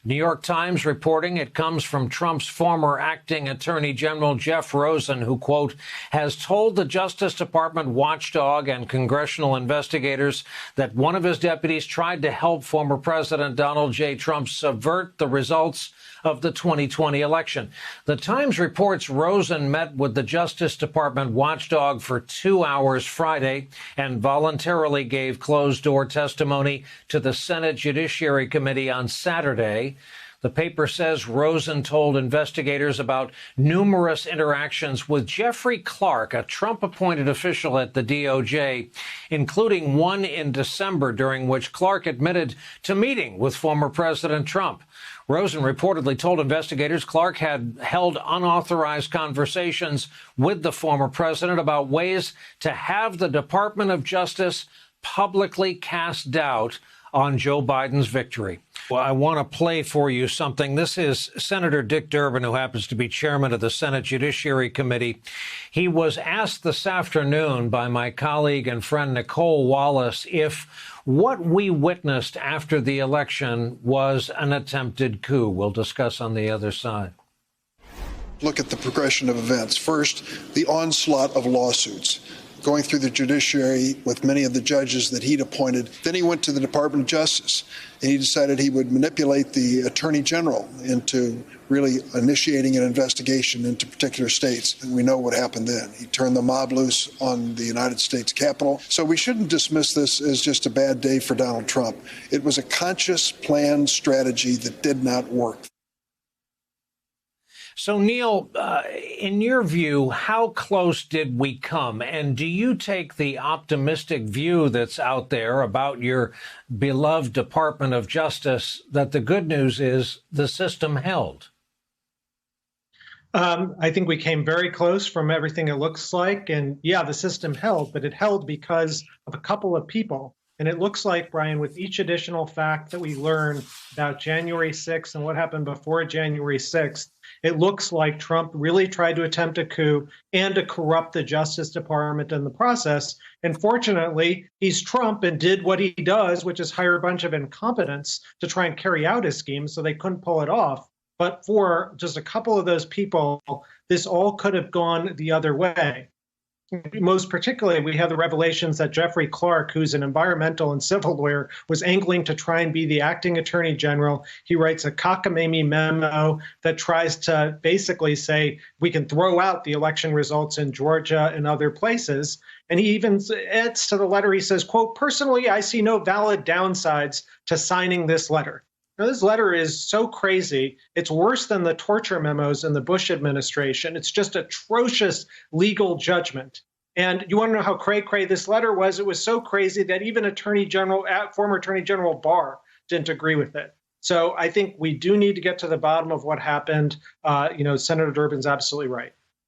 New York Times reporting it comes from Trump's former acting attorney general, Jeff Rosen, who, quote, has told the Justice Department watchdog and congressional investigators that one of his deputies tried to help former President Donald J. Trump subvert the results of the 2020 election. The Times reports Rosen met with the Justice Department watchdog for 2 hours Friday and voluntarily gave closed-door testimony to the Senate Judiciary Committee on Saturday. The paper says Rosen told investigators about numerous interactions with Jeffrey Clark, a Trump-appointed official at the DOJ, including one in December during which Clark admitted to meeting with former President Trump. Rosen reportedly told investigators Clark had held unauthorized conversations with the former president about ways to have the Department of Justice publicly cast doubt on Joe Biden's victory. Well, I want to play for you something. This is Senator Dick Durbin, who happens to be chairman of the Senate Judiciary Committee. He was asked this afternoon by my colleague and friend Nicole Wallace if what we witnessed after the election was an attempted coup. We'll discuss on the other side. Look at the progression of events. First, the onslaught of lawsuits going through the judiciary with many of the judges that he'd appointed. Then he went to the Department of Justice, and he decided he would manipulate the Attorney General into really initiating an investigation into particular states. And we know what happened then. He turned the mob loose on the United States Capitol. So we shouldn't dismiss this as just a bad day for Donald Trump. It was a conscious, planned strategy that did not work. So, Neil, in your view, how close did we come? And do you take the optimistic view that's out there about your beloved Department of Justice that the good news is the system held? I think we came very close from everything it looks like. And yeah, the system held, but it held because of a couple of people. And it looks like, Brian, with each additional fact that we learn about January 6th and what happened before January 6th, it looks like Trump really tried to attempt a coup and to corrupt the Justice Department in the process. And fortunately, he's Trump and did what he does, which is hire a bunch of incompetents to try and carry out his scheme, so they couldn't pull it off. But for just a couple of those people, this all could have gone the other way. Most particularly, we have the revelations that Jeffrey Clark, who's an environmental and civil lawyer, was angling to try and be the acting attorney general. He writes a cockamamie memo that tries to basically say we can throw out the election results in Georgia and other places. And he even adds to the letter, he says, quote, personally, I see no valid downsides to signing this letter. Now, this letter is so crazy. It's worse than the torture memos in the Bush administration. It's just atrocious legal judgment. And you want to know how cray-cray this letter was? It was so crazy that even former Attorney General Barr didn't agree with it. So I think we do need to get to the bottom of what happened. Senator Durbin's absolutely right.